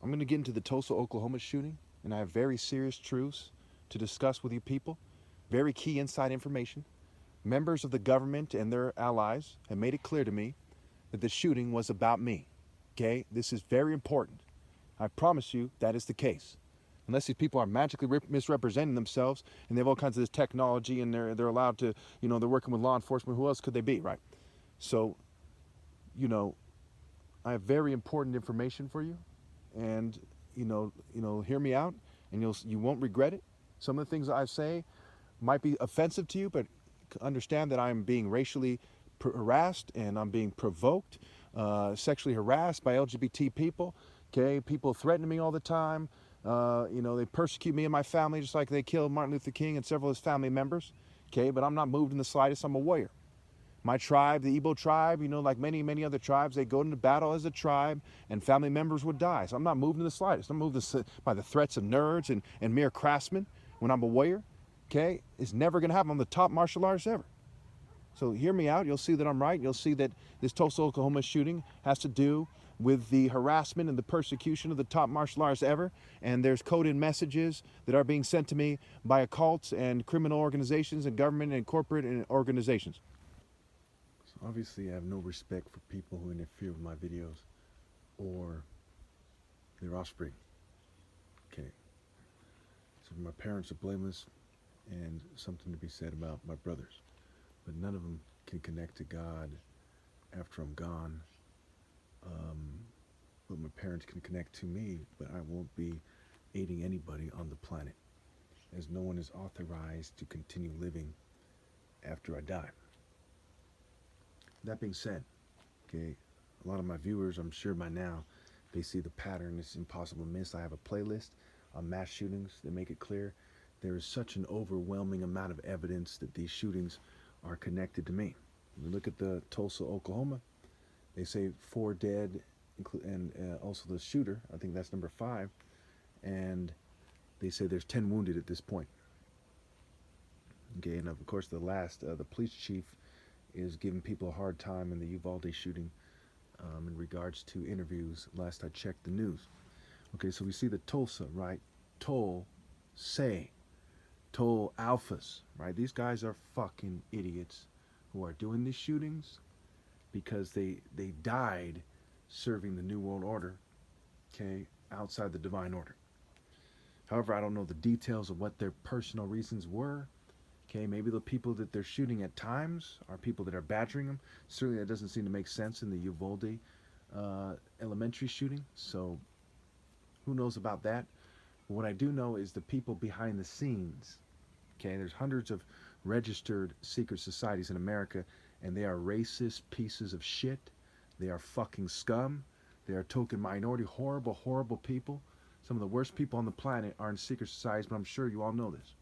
I'm going to get into the Tulsa, Oklahoma shooting, and I have very serious truths to discuss with you people. Very key inside information. Members of the government and their allies have made it clear to me that the shooting was about me. Okay? This is very important. I promise you that is the case. Unless these people are magically misrepresenting themselves and they have all kinds of this technology and they're allowed to, they're working with law enforcement, who else could they be, right? So, I have very important information for you, and hear me out, and you won't regret it. Some of the things I say might be offensive to you, but understand that I'm being racially harassed and I'm being provoked, sexually harassed by LGBT people. Okay, people threaten me all the time. They persecute me and my family just like they killed Martin Luther King and several of his family members. Okay, but I'm not moved in the slightest. I'm a warrior. My tribe, the Igbo tribe, like many, many other tribes, they go into battle as a tribe and family members would die. So I'm not moved in the slightest. I'm moved by the threats of nerds and mere craftsmen when I'm a warrior. Okay, it's never going to happen. I'm the top martial artist ever. So hear me out. You'll see that I'm right. You'll see that this Tulsa, Oklahoma shooting has to do with the harassment and the persecution of the top martial artists ever. And there's coded messages that are being sent to me by occults and criminal organizations and government and corporate organizations. So obviously I have no respect for people who interfere with my videos or their offspring. Okay. So my parents are blameless and something to be said about my brothers. But none of them can connect to God after I'm gone. But my parents can connect to me, but I won't be aiding anybody on the planet, as no one is authorized to continue living after I die. That being said, okay, a lot of my viewers, I'm sure by now, they see the pattern. It's impossible to miss. I have a playlist on mass shootings that make it clear. There is such an overwhelming amount of evidence that these shootings are connected to me. You look at the Tulsa, Oklahoma, they say 4 dead, and also the shooter, I think that's number 5, and they say there's 10 wounded at this point. Okay, and of course the police chief is giving people a hard time in the Uvalde shooting in regards to interviews, last I checked the news. Okay, so we see the Tulsa, right? Toll alphas, right? These guys are fucking idiots who are doing these shootings because they died serving the New World Order, okay, outside the divine order. However, I don't know the details of what their personal reasons were. Okay, maybe the people that they're shooting at times are people that are badgering them. Certainly that doesn't seem to make sense in the Uvalde elementary shooting, so who knows about that? But what I do know is the people behind the scenes. Okay, there's hundreds of registered secret societies in America, and they are racist pieces of shit. They are fucking scum. They are token minority, horrible, horrible people. Some of the worst people on the planet are in secret societies, but I'm sure you all know this.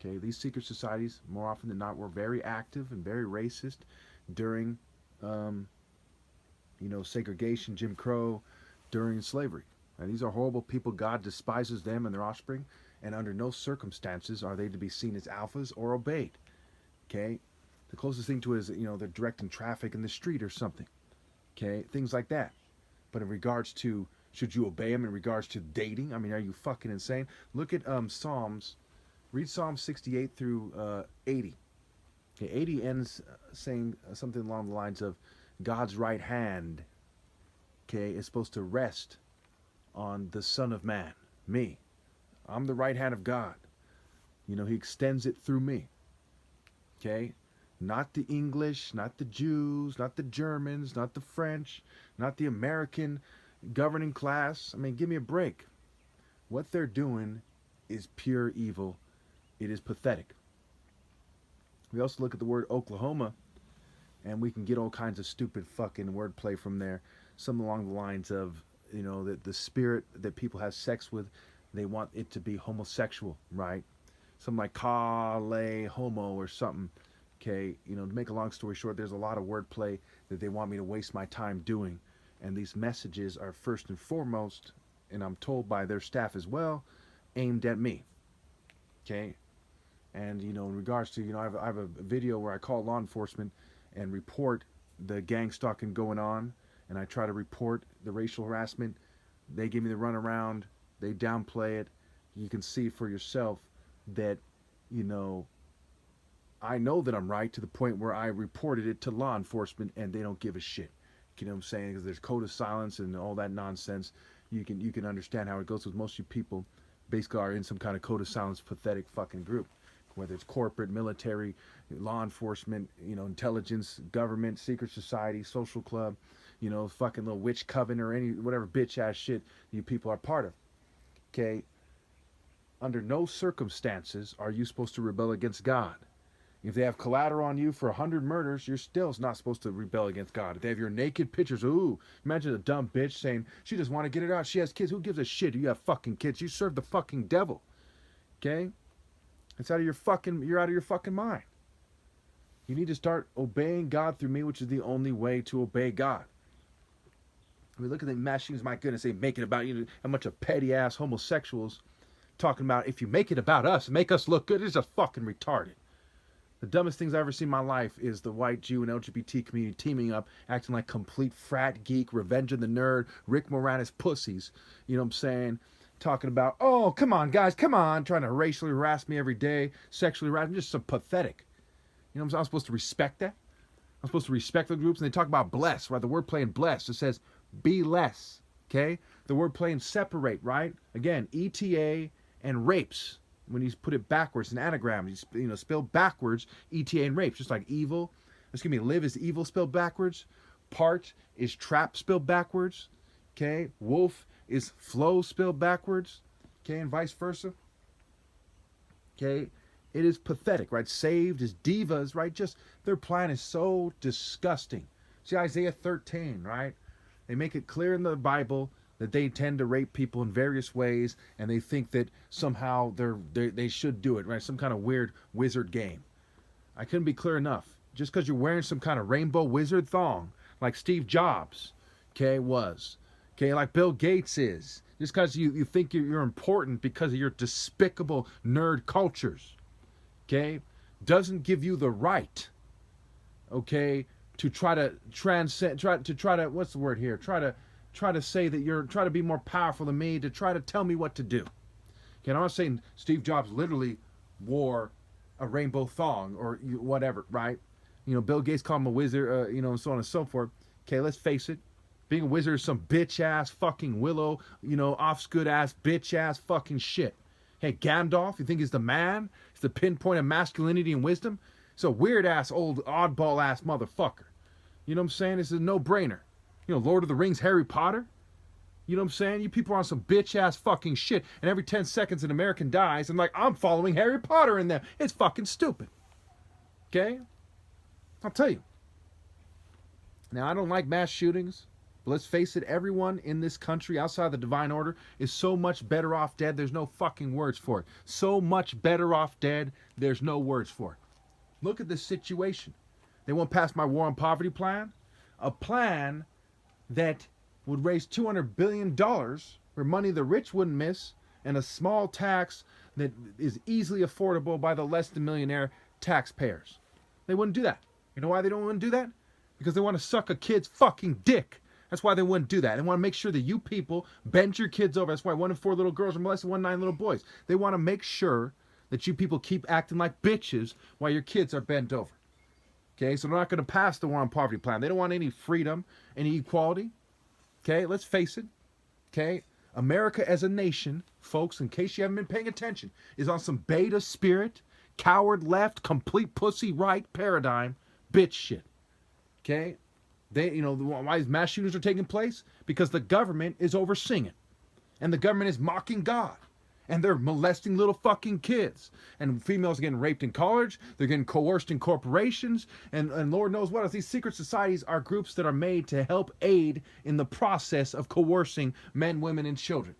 Okay, these secret societies, more often than not, were very active and very racist during, segregation, Jim Crow, during slavery. Now, these are horrible people. God despises them and their offspring, and under no circumstances are they to be seen as alphas or obeyed. Okay, the closest thing to it is, they're directing traffic in the street or something. Okay, things like that. But in regards to, should you obey them in regards to dating? I mean, are you fucking insane? Look at Psalms. Read Psalm 68 through 80. Okay, 80 ends saying something along the lines of God's right hand, okay, is supposed to rest on the Son of Man, me. I'm the right hand of God. He extends it through me. Okay? Not the English, not the Jews, not the Germans, not the French, not the American governing class. I mean, give me a break. What they're doing is pure evil. It is pathetic. We also look at the word Oklahoma, and we can get all kinds of stupid fucking wordplay from there. Some along the lines of, that the spirit that people have sex with, they want it to be homosexual, right? Something like Kale homo or something. Okay, to make a long story short, there's a lot of wordplay that they want me to waste my time doing. And these messages are first and foremost, and I'm told by their staff as well, aimed at me. Okay? And, in regards to, I have a video where I call law enforcement and report the gang stalking going on, and I try to report the racial harassment They give me the runaround. They downplay it. You can see for yourself that, you know, I know that I'm right to the point where I reported it to law enforcement and they don't give a shit. You know what I'm saying? Because there's code of silence and all that nonsense. You can understand how it goes, because most of you people basically are in some kind of code of silence, pathetic fucking group, whether it's corporate, military, law enforcement, you know, intelligence, government, secret society, social club, you know, fucking little witch coven or any whatever bitch ass shit you people are part of. Okay? Under no circumstances are you supposed to rebel against God. If they have collateral on you for 100 murders, you're still not supposed to rebel against God. If they have your naked pictures, ooh, imagine a dumb bitch saying, she just want to get it out. She has kids. Who gives a shit? You have fucking kids. You serve the fucking devil. Okay? It's out of your fucking, you're out of your fucking mind. You need to start obeying God through me, which is the only way to obey God. I mean, look at the mass shootings, my goodness, they make it about, you know, a bunch of petty ass homosexuals talking about, if you make it about us, make us look good, it's just fucking retarded. The dumbest things I've ever seen in my life is the white Jew and LGBT community teaming up, acting like complete frat geek, Revenge of the Nerd, Rick Moranis pussies. You know what I'm saying? Talking about, oh, come on, guys, come on, trying to racially harass me every day, sexually harass me, just so pathetic. You know what I'm saying? I'm supposed to respect that? I'm supposed to respect the groups, and they talk about bless, right? The word playing bless, it says be less, okay? The word playing separate, right? Again, ETA and rapes. When you put it backwards, an anagram, you know, spelled backwards, ETA and rapes, just like evil. Excuse me, live is evil spelled backwards. Part is trap spelled backwards. Okay, wolf is flow spelled backwards. Okay, and vice versa. Okay, it is pathetic, right? Saved is divas, right? Just their plan is so disgusting. See Isaiah 13, right? They make it clear in the Bible that they tend to rape people in various ways, and they think that somehow they should do it, right? Some kind of weird wizard game. I couldn't be clear enough. Just because you're wearing some kind of rainbow wizard thong, like Steve Jobs, okay, was, okay, like Bill Gates is, just because you think you're important because of your despicable nerd cultures, okay, doesn't give you the right, okay, to try to transcend, what's the word here? Try to say that try to be more powerful than me, to try to tell me what to do. Okay, I'm not saying Steve Jobs literally wore a rainbow thong or whatever, right? You know, Bill Gates called him a wizard, you know, and so on and so forth. Okay, let's face it. Being a wizard is some bitch-ass fucking willow, you know, Offscoot-ass, bitch-ass fucking shit. Hey, Gandalf, you think he's the man? He's the pinpoint of masculinity and wisdom? He's a weird-ass, old, oddball-ass motherfucker. You know what I'm saying? It's a no-brainer. You know, Lord of the Rings, Harry Potter. You know what I'm saying? You people are on some bitch-ass fucking shit, and every 10 seconds an American dies, and like, I'm following Harry Potter in them. It's fucking stupid. Okay? I'll tell you. Now, I don't like mass shootings, but let's face it, everyone in this country outside the divine order is so much better off dead, there's no fucking words for it. So much better off dead, there's no words for it. Look at this situation. They won't pass my war on poverty plan. A plan that would raise $200 billion for money the rich wouldn't miss, and a small tax that is easily affordable by the less than millionaire taxpayers. They wouldn't do that. You know why they don't want to do that? Because they want to suck a kid's fucking dick. That's why they wouldn't do that. They want to make sure that you people bend your kids over. That's why 1 in 4 little girls are molested, 1 in 9 little boys. They want to make sure that you people keep acting like bitches while your kids are bent over. Okay, so they're not going to pass the war on poverty plan. They don't want any freedom, any equality. Okay, let's face it. Okay, America as a nation, folks, in case you haven't been paying attention, is on some beta spirit, coward left, complete pussy right paradigm, bitch shit. Okay, you know why these mass shootings are taking place? Because the government is overseeing it, and the government is mocking God. And they're molesting little fucking kids. And females are getting raped in college. They're getting coerced in corporations. And Lord knows what else. These secret societies are groups that are made to help aid in the process of coercing men, women, and children.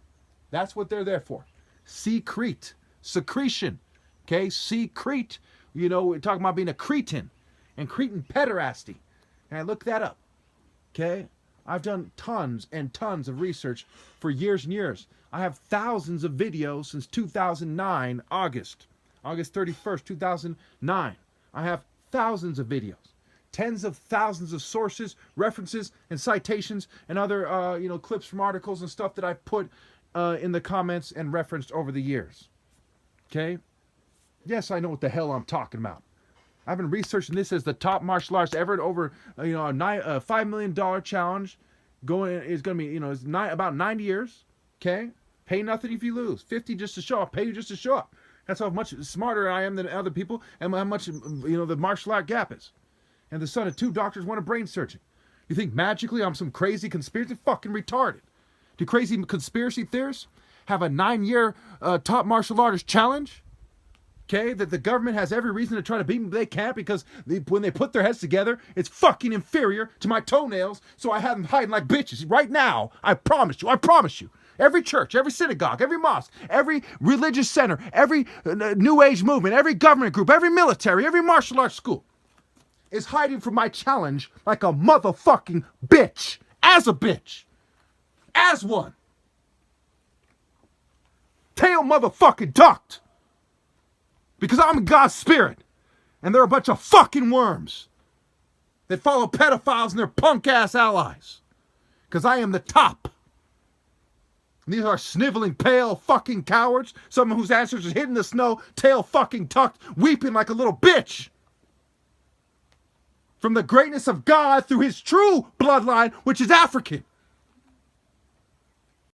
That's what they're there for. Secrete. Secretion. Okay? Secrete. You know, we're talking about being a cretin. And cretin pederasty. And I looked that up. Okay? I've done tons and tons of research for years and years. I have thousands of videos since 2009, August 31st, 2009. I have thousands of videos tens of thousands of sources, references, and citations, and other clips from articles and stuff that I've put in the comments and referenced over the years. Okay? Yes, I know what the hell I'm talking about. I've been researching this as the top martial arts ever. Over a $5 million challenge. Is going to be it's about 90 years. Okay, pay nothing if you lose. 50 just to show up. Pay you just to show up. That's how much smarter I am than other people, and how much the martial art gap is. And the son of 2 doctors want a brain surgeon. You think magically I'm some crazy conspiracy? Fucking retarded. Do crazy conspiracy theorists have a 9-year top martial artist challenge? Okay, that the government has every reason to try to beat me, but they can't because when they put their heads together, it's fucking inferior to my toenails, so I have them hiding like bitches. Right now, I promise you, every church, every synagogue, every mosque, every religious center, every New Age movement, every government group, every military, every martial arts school is hiding from my challenge like a motherfucking bitch. As a bitch. As one. Tail motherfucking ducked. Because I'm God's spirit. And they're a bunch of fucking worms that follow pedophiles and their punk ass allies. Because I am the top. And these are sniveling, pale fucking cowards. Someone whose ancestors hid in the snow, tail fucking tucked, weeping like a little bitch. From the greatness of God through his true bloodline, which is African.